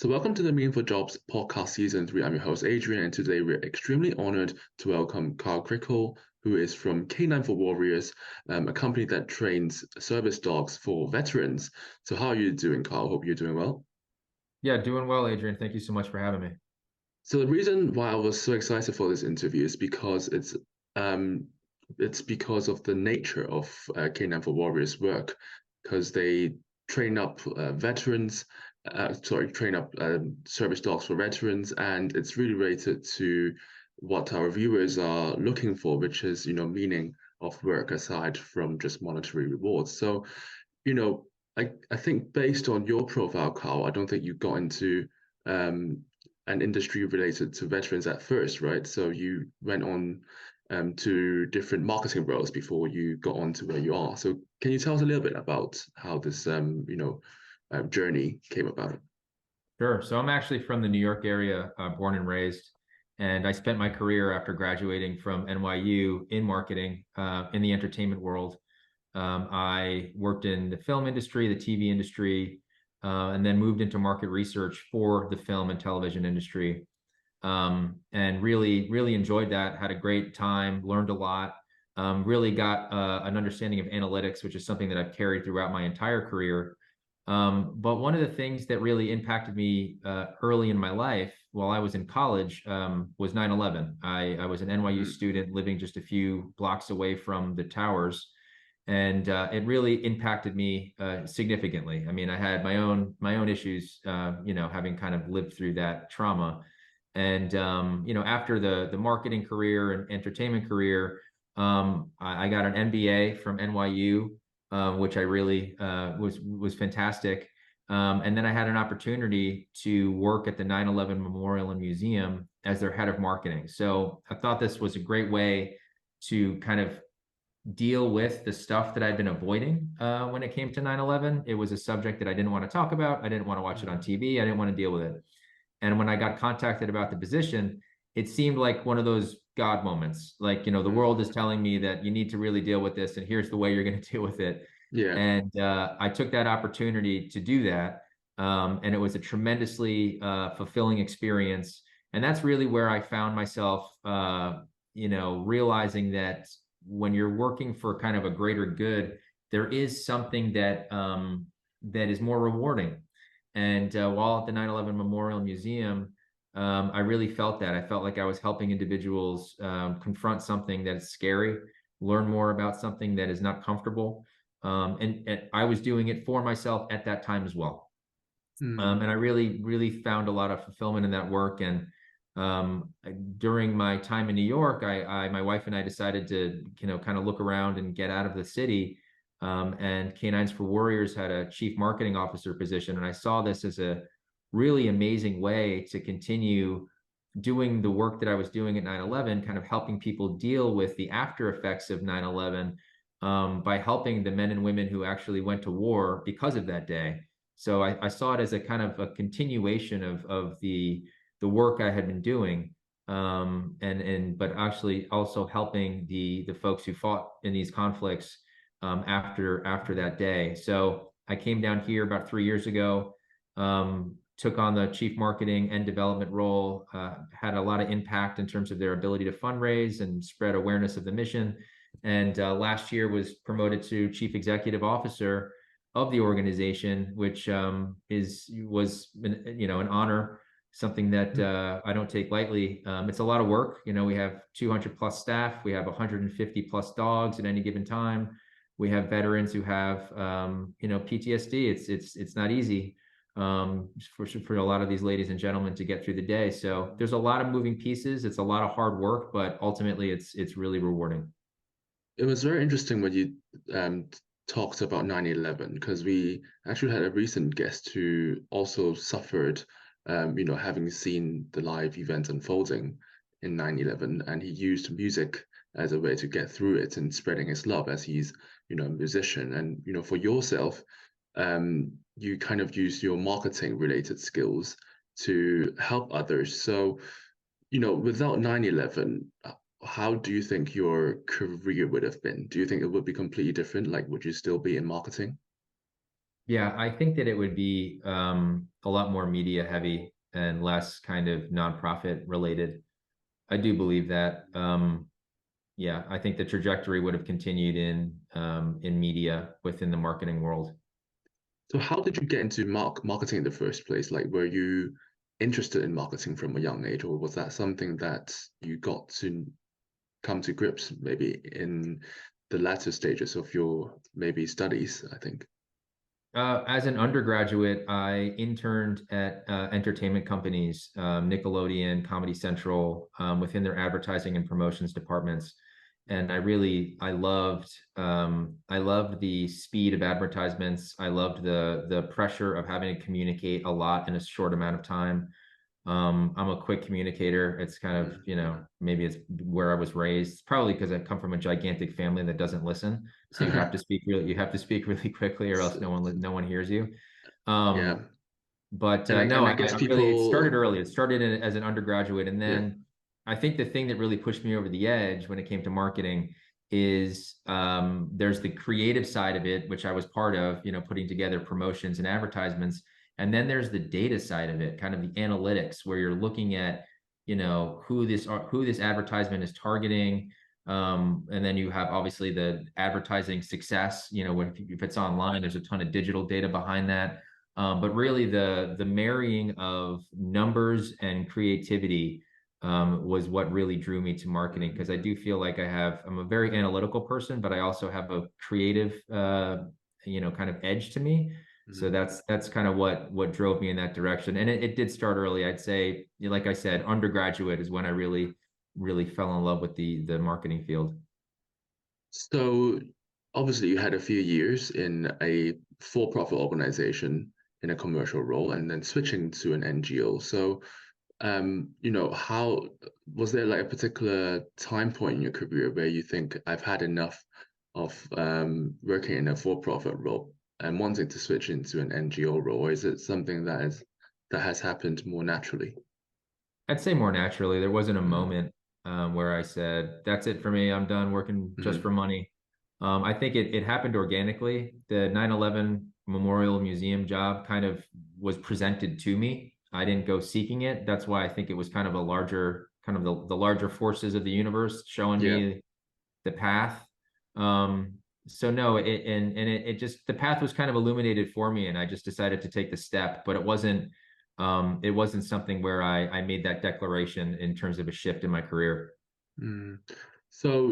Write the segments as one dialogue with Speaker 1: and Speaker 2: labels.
Speaker 1: So, welcome to the Meaningful Jobs podcast season 3. I'm your host, Adrian, and today we're extremely honored to welcome Carl Cricco, who is from K9 for Warriors, a company that trains service dogs for veterans. So, how are you doing, Carl? Hope you're doing well.
Speaker 2: Yeah, doing well, Adrian. Thank you so much for having me.
Speaker 1: So, the reason why I was so excited for this interview is because it's because of the nature of K9 for Warriors work, because they train up veterans, train up service dogs for veterans, and it's really related to what our viewers are looking for, which is, meaning of work aside from just monetary rewards. So, you know, I think based on your profile, Carl, I don't think you got into an industry related to veterans at first, right? So you went on to different marketing roles before you got on to where you are. So can you tell us a little bit about how this journey came about?
Speaker 2: Sure. So I'm actually from the New York area, born and raised, and I spent my career after graduating from NYU in marketing, in the entertainment world. I worked in the film industry, the TV industry, and then moved into market research for the film and television industry. And really, really enjoyed that. Had a great time, learned a lot. Really got an understanding of analytics, which is something that I've carried throughout my entire career. But one of the things that really impacted me early in my life while I was in college was 9/11. I was an NYU
Speaker 1: Mm,
Speaker 2: student living just a few blocks away from the towers, and it really impacted me significantly. I mean, I had my own issues, having kind of lived through that trauma. And after the marketing career and entertainment career, I got an MBA from NYU, which I really was fantastic. And then I had an opportunity to work at the 9/11 Memorial and Museum as their head of marketing. So I thought this was a great way to kind of deal with the stuff that I'd been avoiding when it came to 9/11. It was a subject that I didn't want to talk about. I didn't want to watch it on
Speaker 1: mm,
Speaker 2: TV. I didn't want to deal with it. And when I got contacted about the position, it seemed like one of those God moments. Like, the
Speaker 1: mm.
Speaker 2: world is telling me that you need to really deal with this, and here's the way you're going to deal with it.
Speaker 1: Yeah.
Speaker 2: And I took that opportunity to do that. And it was a tremendously fulfilling experience. And that's really where I found myself, realizing that when you're working for kind of a greater good, there is something that is more rewarding. And while at the 9/11 Memorial Museum, I really felt that. I felt like I was helping individuals confront something that is scary, learn more about something that is not comfortable. And I was doing it for myself at that time as well.
Speaker 1: Mm,
Speaker 2: And I really, really found a lot of fulfillment in that work. And during my time in New York, my wife and I decided to, kind of look around and get out of the city. And K9s for Warriors had a chief marketing officer position, and I saw this as a really amazing way to continue doing the work that I was doing at 9/11, kind of helping people deal with the after effects of 9/11, by helping the men and women who actually went to war because of that day. So I saw it as a kind of a continuation of the work I had been doing, but actually also helping the folks who fought in these conflicts after that day. So I came down here about 3 years ago, took on the chief marketing and development role, had a lot of impact in terms of their ability to fundraise and spread awareness of the mission. And last year was promoted to chief executive officer of the organization, which was an honor, something that
Speaker 1: mm.
Speaker 2: I don't take lightly. It's a lot of work. We have 200 plus staff. We have 150 plus dogs at any given time. We have veterans who have PTSD. It's not easy for a lot of these ladies and gentlemen to get through the day. So there's a lot of moving pieces. It's a lot of hard work, but ultimately it's really rewarding.
Speaker 1: It was very interesting when you um, talked about 9/11 because we actually had a recent guest who also suffered, having seen the live events unfolding in 9/11, and he used music as a way to get through it and spreading his love as he's, a musician. And, for yourself, you kind of use your marketing related skills to help others. So, without 9/11, how do you think your career would have been? Do you think it would be completely different? Like, would you still be in marketing?
Speaker 2: Yeah, I think that it would be a lot more media heavy and less kind of nonprofit related. I do believe that. Yeah, I think the trajectory would have continued in media within the marketing world.
Speaker 1: So how did you get into marketing in the first place? Like, were you interested in marketing from a young age, or was that something that you got to come to grips maybe in the latter stages of your maybe studies, I think?
Speaker 2: As an undergraduate, I interned at entertainment companies, Nickelodeon, Comedy Central, within their advertising and promotions departments. And I loved the speed of advertisements. I loved the pressure of having to communicate a lot in a short amount of time. I'm a quick communicator. It's kind of,
Speaker 1: Mm.
Speaker 2: maybe it's where I was raised. It's probably because I come from a gigantic family that doesn't listen. So you have to speak really quickly or else
Speaker 1: So,
Speaker 2: no one hears you.
Speaker 1: yeah,
Speaker 2: But
Speaker 1: and
Speaker 2: no,
Speaker 1: I guess
Speaker 2: I really, it started
Speaker 1: people,
Speaker 2: early. It started as an undergraduate. And
Speaker 1: yeah.
Speaker 2: then I think the thing that really pushed me over the edge when it came to marketing is there's the creative side of it, which I was part of, putting together promotions and advertisements. And then there's the data side of it, kind of the analytics, where you're looking at, who this advertisement is targeting. And then you have obviously the advertising success, if it's online, there's a ton of digital data behind that. But really, the marrying of numbers and creativity was what really drew me to marketing
Speaker 1: Mm,
Speaker 2: because I do feel like I'm a very analytical person, but I also have a creative, kind of edge to me. So
Speaker 1: mm.
Speaker 2: that's kind of what drove me in that direction. And it did start early. I'd say, like I said, undergraduate is when I really fell in love with the marketing field.
Speaker 1: So obviously you had a few years in a for-profit organization in a commercial role and then switching to an NGO. So how was there like a particular time point in your career where you think I've had enough of working in a for-profit role and wanting to switch into an NGO role, or is it something that has happened more naturally?
Speaker 2: I'd say more naturally. There wasn't a
Speaker 1: Mm,
Speaker 2: moment where I said, "That's it for me. I'm done working just
Speaker 1: mm,
Speaker 2: for money." I think it happened organically. The 9/11 Memorial Museum job kind of was presented to me. I didn't go seeking it. That's why I think it was kind of a larger, kind of the larger forces of the universe showing
Speaker 1: yeah.
Speaker 2: me the path. So no, it just the path was kind of illuminated for me, and I just decided to take the step. But it wasn't something where I made that declaration in terms of a shift in my career.
Speaker 1: Mm. So,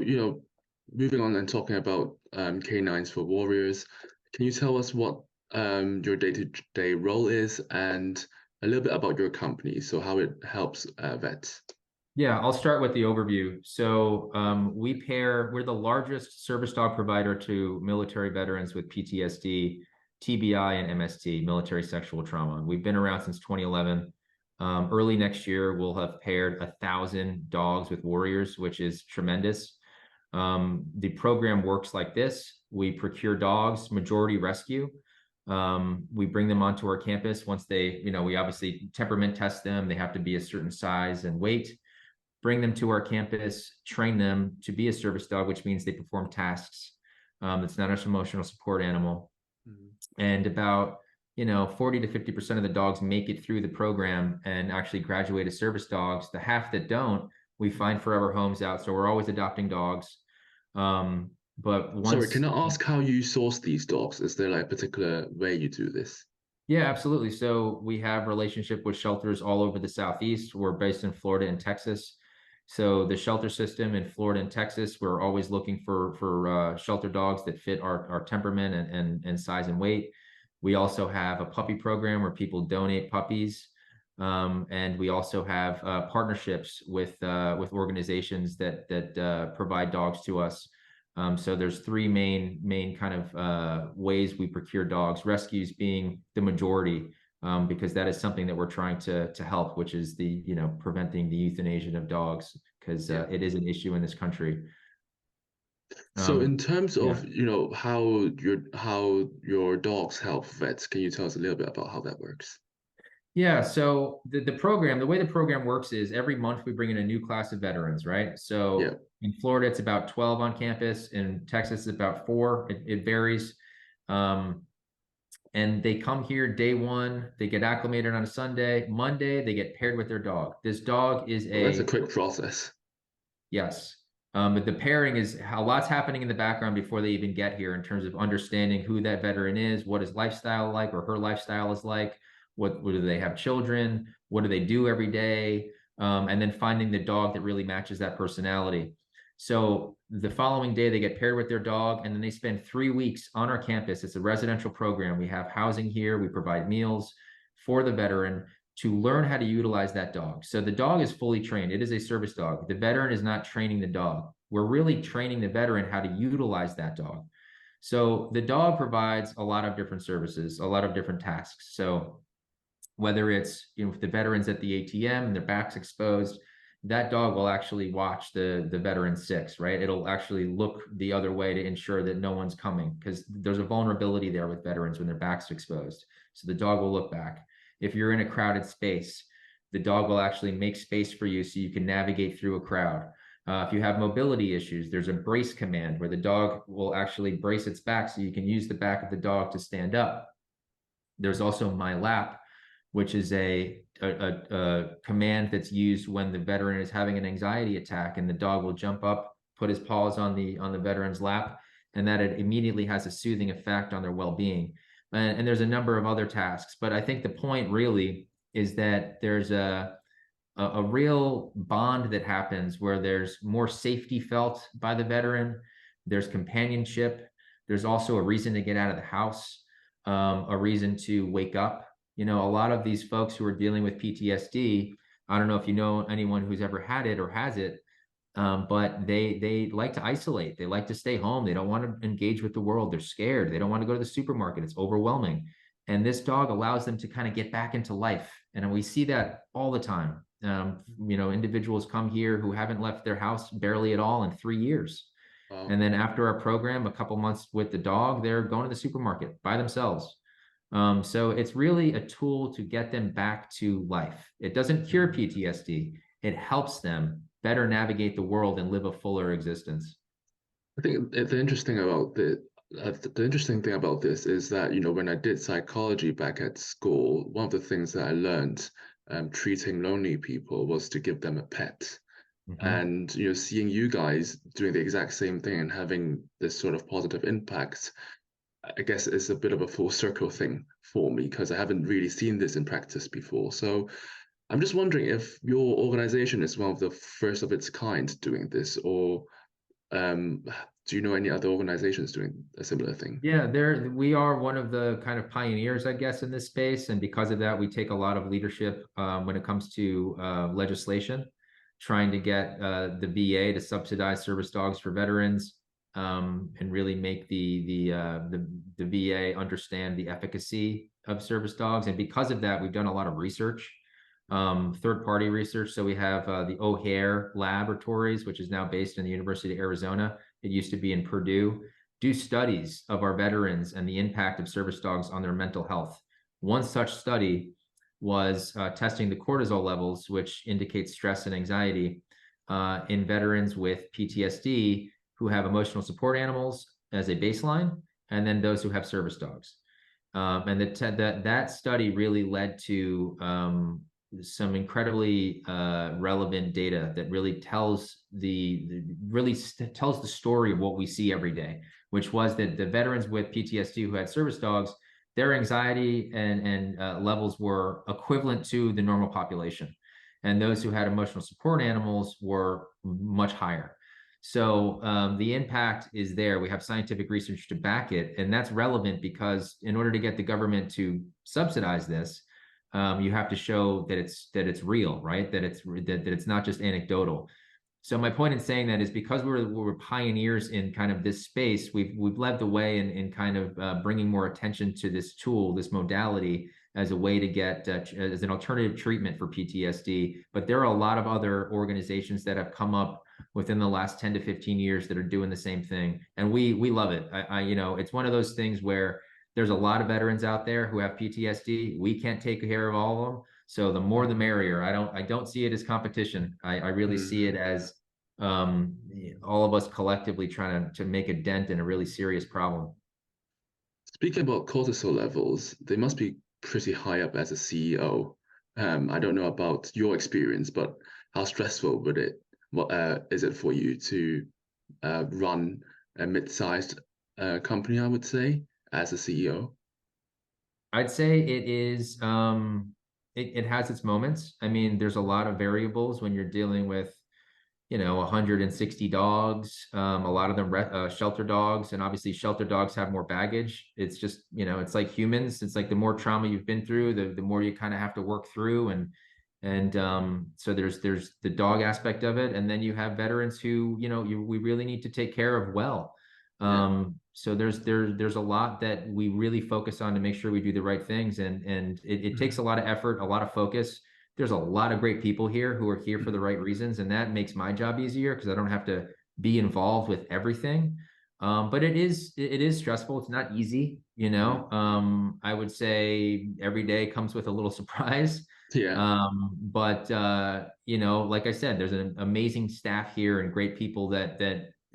Speaker 1: moving on and talking about K9s for Warriors, can you tell us what your day-to-day role is and a little bit about your company, so how it helps vets?
Speaker 2: Yeah, I'll start with the overview. So we're the largest service dog provider to military veterans with PTSD, TBI, and MST, military sexual trauma. We've been around since 2011. Early next year, we'll have paired 1,000 dogs with warriors, which is tremendous. The program works like this. We procure dogs, majority rescue. We bring them onto our campus once we obviously temperament test them. They have to be a certain size and weight, bring them to our campus, train them to be a service dog, which means they perform tasks. It's not an emotional support animal.
Speaker 1: Mm.
Speaker 2: And about 40 to 50% of the dogs make it through the program and actually graduate as service dogs. The half that don't, we find forever homes out. So we're always adopting dogs. But
Speaker 1: Sorry,
Speaker 2: once
Speaker 1: can I ask how you source these dogs? Is there like a particular way you do this?
Speaker 2: Yeah, absolutely. So we have relationship with shelters all over the Southeast. We're based in Florida and Texas. So the shelter system in Florida and Texas, we're always looking for shelter dogs that fit our temperament and size and weight. We also have a puppy program where people donate puppies. And we also have partnerships with organizations that provide dogs to us. So there's three main kind of ways we procure dogs, rescues being the majority, because that is something that we're trying to help, which is preventing the euthanasia of dogs, because
Speaker 1: Yeah.
Speaker 2: it is an issue in this country.
Speaker 1: So in
Speaker 2: Um,
Speaker 1: terms
Speaker 2: yeah.
Speaker 1: of, how your dogs help vets, can you tell us a little bit about how that works?
Speaker 2: Yeah, so the way the program works is every month we bring in a new class of veterans, right?
Speaker 1: Yeah.
Speaker 2: So in Florida, it's about 12 on campus. In Texas, it's about four. It varies. Um, And they come here day one, they get acclimated on a Sunday. Monday, they get paired with their dog. This dog is
Speaker 1: Well, that's a
Speaker 2: a,
Speaker 1: quick process.
Speaker 2: yes. But the pairing is a lot's happening in the background before they even get here in terms of understanding who that veteran is, what his lifestyle like or her lifestyle is like, what do they have children, what do they do every day, and then finding the dog that really matches that personality. So the following day, they get paired with their dog, and then they spend 3 weeks on our campus. It's a residential program. We have housing here. We provide meals for the veteran to learn how to utilize that dog. So the dog is fully trained. It is a service dog. The veteran is not training the dog. We're really training the veteran how to utilize that dog. So the dog provides a lot of different services, a lot of different tasks. So whether it's, if the veteran's at the ATM and their back's exposed, that dog will actually watch the veteran six, right? It'll actually look the other way to ensure that no one's coming, because there's a vulnerability there with veterans when their back's exposed. So the dog will look back. If you're in a crowded space, the dog will actually make space for you so you can navigate through a crowd. If you have mobility issues, there's a brace command where the dog will actually brace its back so you can use the back of the dog to stand up. There's also my lap, which is a command that's used when the veteran is having an anxiety attack, and the dog will jump up, put his paws on the veteran's lap, and that it immediately has a soothing effect on their well-being. And there's a number of other tasks, but I think the point really is that there's a real bond that happens where there's more safety felt by the veteran. There's companionship. There's also a reason to get out of the house, a reason to wake up. A lot of these folks who are dealing with PTSD, I don't know if you know anyone who's ever had it or has it, but they like to isolate. They like to stay home. They don't want to engage with the world. They're scared. They don't want to go to the supermarket. It's overwhelming. And this dog allows them to kind of get back into life. And we see that all the time. Individuals come here who haven't left their house barely at all in 3 years.
Speaker 1: Wow.
Speaker 2: And then after our program, a couple months with the dog, they're going to the supermarket by themselves. So it's really a tool to get them back to life. It doesn't cure PTSD. It helps them better navigate the world and live a fuller existence.
Speaker 1: I think the interesting thing about this is that, when I did psychology back at school, one of the things that I learned treating lonely people was to give them a pet.
Speaker 2: Mm-hmm.
Speaker 1: And, seeing you guys doing the exact same thing and having this sort of positive impact, I guess it's a bit of a full circle thing for me because I haven't really seen this in practice before. So I'm just wondering if your organization is one of the first of its kind doing this, or um, do you know any other organizations doing a similar thing?
Speaker 2: Yeah, we are one of the kind of pioneers, I guess, in this space, and because of that, we take a lot of leadership when it comes to legislation, trying to get the VA to subsidize service dogs for veterans, and really make the VA understand the efficacy of service dogs. And because of that, we've done a lot of research, third-party research. So we have the O'Hare Laboratories, which is now based in the University of Arizona. It used to be in Purdue. Do studies of our veterans and the impact of service dogs on their mental health. One such study was testing the cortisol levels, which indicates stress and anxiety in veterans with PTSD who have emotional support animals as a baseline, and then those who have service dogs. And that study really led to some incredibly relevant data that really tells the story of what we see every day, which was that the veterans with PTSD who had service dogs, their anxiety and levels were equivalent to the normal population, and those who had emotional support animals were much higher. So the impact is there. We have scientific research to back it, and that's relevant because in order to get the government to subsidize this, you have to show that it's real, right? That it's not just anecdotal. So my point in saying that is because we're pioneers in kind of this space, we've led the way in kind of bringing more attention to this tool, this modality, as a way to get as an alternative treatment for PTSD. But there are a lot of other organizations that have come up within the last 10 to 15 years that are doing the same thing, and we love it. It's one of those things where there's a lot of veterans out there who have PTSD. We can't take care of all of them. So the more the merrier. I don't see it as competition. I really see it as all of us collectively trying to make a dent in a really serious problem.
Speaker 1: Speaking about cortisol levels, they must be pretty high up as a CEO. I don't know about your experience, but how stressful would it what is it for you to run a mid-sized company, I would say, as a CEO?
Speaker 2: I'd say it is, it has its moments. I mean, there's a lot of variables when you're dealing with, 160 dogs, a lot of them shelter dogs, and obviously shelter dogs have more baggage. It's just, it's like humans. It's like the more trauma you've been through, the more you kind of have to work through. And so there's the dog aspect of it, and then you have veterans who, we really need to take care of well.
Speaker 1: Yeah.
Speaker 2: So there's a lot that we really focus on to make sure we do the right things, and it takes a lot of effort, a lot of focus. There's a lot of great people here who are here for the right reasons, and that makes my job easier because I don't have to be involved with everything. But it is stressful. It's not easy, I would say every day comes with a little surprise.
Speaker 1: Yeah.
Speaker 2: But like I said, there's an amazing staff here and great people that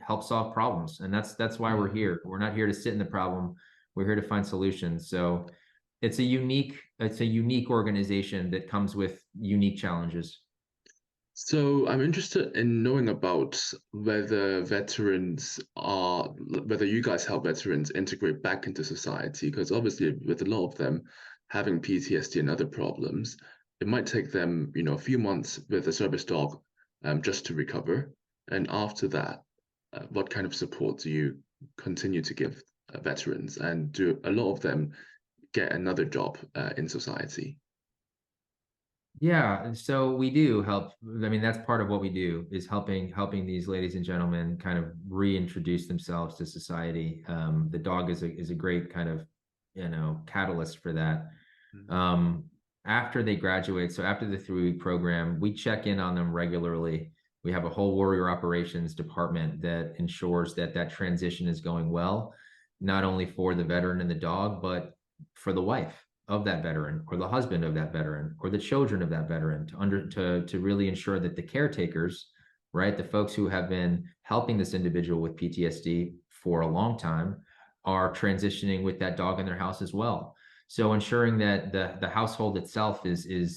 Speaker 2: help solve problems, and that's why we're here. We're not here to sit in the problem. We're here to find solutions. So it's a unique organization that comes with unique challenges.
Speaker 1: So I'm interested in knowing about whether you guys help veterans integrate back into society, because obviously with a lot of them having PTSD and other problems, it might take them, a few months with a service dog, just to recover. And after that, what kind of support do you continue to give veterans, and do a lot of them get another job in society?
Speaker 2: Yeah, so we do help. I mean, that's part of what we do is helping these ladies and gentlemen kind of reintroduce themselves to society. The dog is a great kind of catalyst for that.
Speaker 1: Mm.
Speaker 2: Um, After they graduate, so after the 3-week program, we check in on them regularly. We have a whole warrior operations department that ensures that that transition is going well, not only for the veteran and the dog, but for the wife of that veteran or the husband of that veteran or the children of that veteran to really ensure that the caretakers, right, the folks who have been helping this individual with PTSD for a long time are transitioning with that dog in their house as well. So ensuring that the household itself is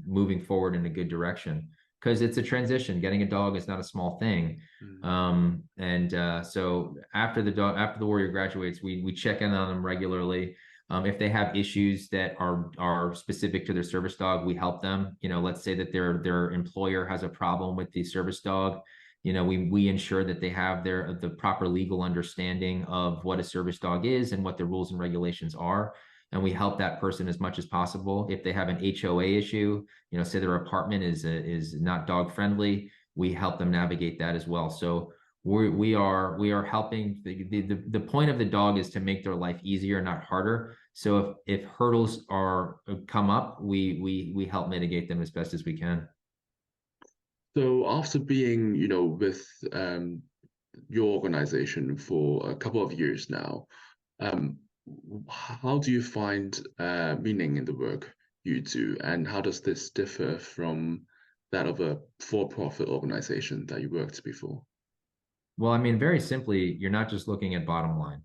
Speaker 2: moving forward in a good direction, because it's a transition. Getting a dog is not a small thing.
Speaker 1: Mm.
Speaker 2: So after the warrior graduates, we check in on them regularly. If they have issues that are specific to their service dog, we help them. Let's say that their employer has a problem with the service dog. We ensure that they have the proper legal understanding of what a service dog is and what the rules and regulations are. And we help that person as much as possible. If they have an HOA issue, say their apartment is not dog friendly, we help them navigate that as well. So we are helping. The point of the dog is to make their life easier, not harder. So if hurdles come up, we help mitigate them as best as we can.
Speaker 1: So after being, with your organization for a couple of years now, um, how do you find meaning in the work you do, and how does this differ from that of a for-profit organization that you worked before?
Speaker 2: Well, I mean, very simply, you're not just looking at bottom line.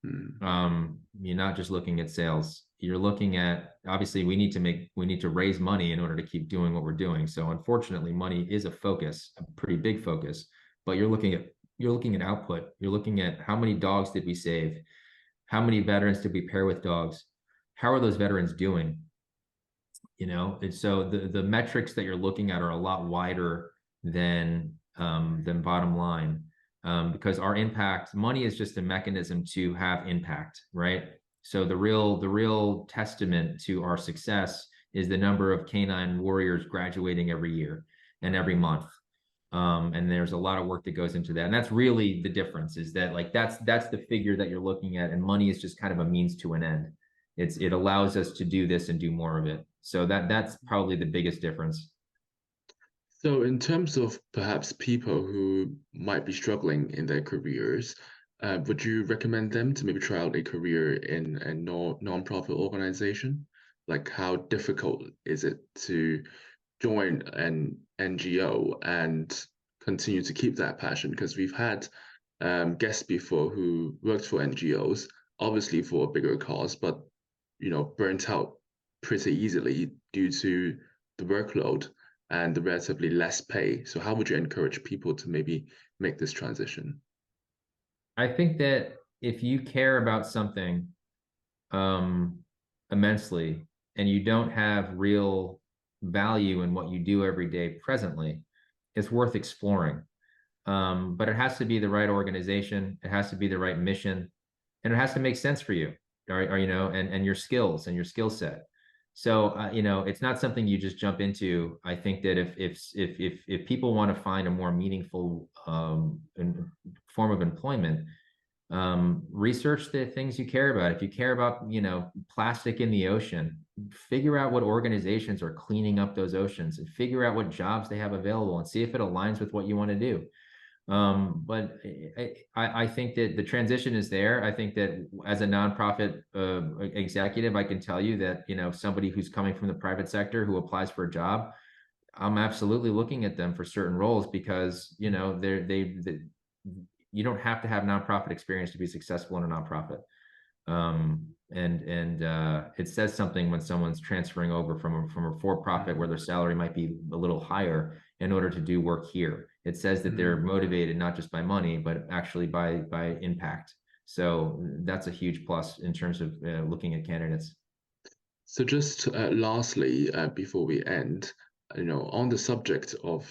Speaker 1: Mm.
Speaker 2: You're not just looking at sales. You're looking at, obviously we need to raise money in order to keep doing what we're doing. So unfortunately, money is a focus, a pretty big focus, but you're looking at output. You're looking at how many dogs did we save? How many veterans did we pair with dogs? How are those veterans doing? And so the metrics that you're looking at are a lot wider than bottom line, because our impact, money is just a mechanism to have impact, right? So the real testament to our success is the number of canine warriors graduating every year and every month. And there's a lot of work that goes into that. And that's really the difference, is that like that's the figure that you're looking at, and money is just kind of a means to an end. It allows us to do this and do more of it. So that's probably the biggest difference.
Speaker 1: So, in terms of perhaps people who might be struggling in their careers, would you recommend them to maybe try out a career in a non-profit organization? Like, how difficult is it to join an NGO and continue to keep that passion? Because we've had guests before who worked for NGOs, obviously for a bigger cause, but burnt out pretty easily due to the workload and the relatively less pay. So how would you encourage people to maybe make this transition?
Speaker 2: I think that if you care about something um, immensely and you don't have real value in what you do every day presently, it's worth exploring. But it has to be the right organization, it has to be the right mission, and it has to make sense for you, or and your skills and your skill set. So it's not something you just jump into. I think that if people want to find a more meaningful form of employment, research the things you care about. If you care about plastic in the ocean, figure out what organizations are cleaning up those oceans and figure out what jobs they have available and see if it aligns with what you want to do. But I think that the transition is there. I think that as a nonprofit executive, I can tell you that somebody who's coming from the private sector who applies for a job, I'm absolutely looking at them for certain roles because they you don't have to have nonprofit experience to be successful in a nonprofit. And it says something when someone's transferring over from a for-profit where their salary might be a little higher in order to do work here. It says that they're motivated not just by money, but actually by impact. So that's a huge plus in terms of looking at candidates.
Speaker 1: So just lastly, before we end, on the subject of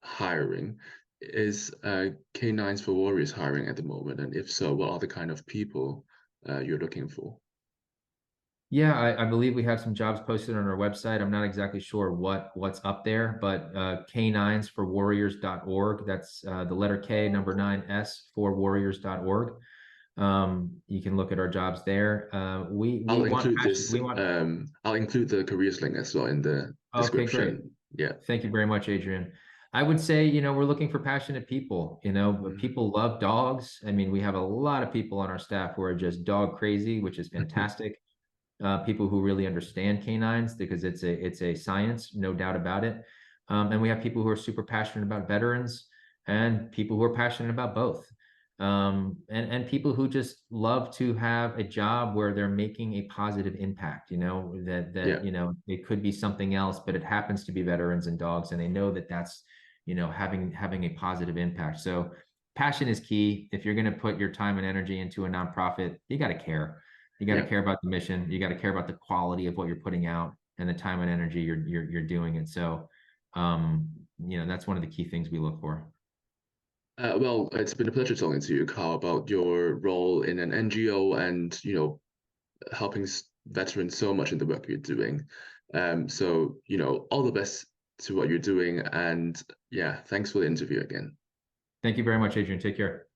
Speaker 1: hiring, is K9s for Warriors hiring at the moment? And if so, what are the kind of people you're looking for?
Speaker 2: Yeah, I believe we have some jobs posted on our website. I'm not exactly sure what's up there, but K9s for warriors.org. That's the letter K, number 9S for warriors.org. You can look at our jobs there. We
Speaker 1: I'll
Speaker 2: want
Speaker 1: include
Speaker 2: passion.
Speaker 1: this.
Speaker 2: We want.
Speaker 1: I'll include the careers link as well in the
Speaker 2: Okay, great.
Speaker 1: description. Yeah.
Speaker 2: Thank you very much, Adrian. I would say, we're looking for passionate people. People love dogs. I mean, we have a lot of people on our staff who are just dog crazy, which is fantastic. People who really understand canines because it's a science, no doubt about it. And we have people who are super passionate about veterans and people who are passionate about both. And people who just love to have a job where they're making a positive impact,
Speaker 1: Yeah.
Speaker 2: it could be something else, but it happens to be veterans and dogs, and they know that that's, having a positive impact. So passion is key. If you're going to put your time and energy into a nonprofit, you got to care. You got to care about the mission. You got to care about the quality of what you're putting out and the time and energy you're doing it. So, that's one of the key things we look for.
Speaker 1: Well, it's been a pleasure talking to you, Carl, about your role in an NGO and helping veterans so much in the work you're doing. So all the best to what you're doing, and yeah, thanks for the interview again.
Speaker 2: Thank you very much, Adrian. Take care.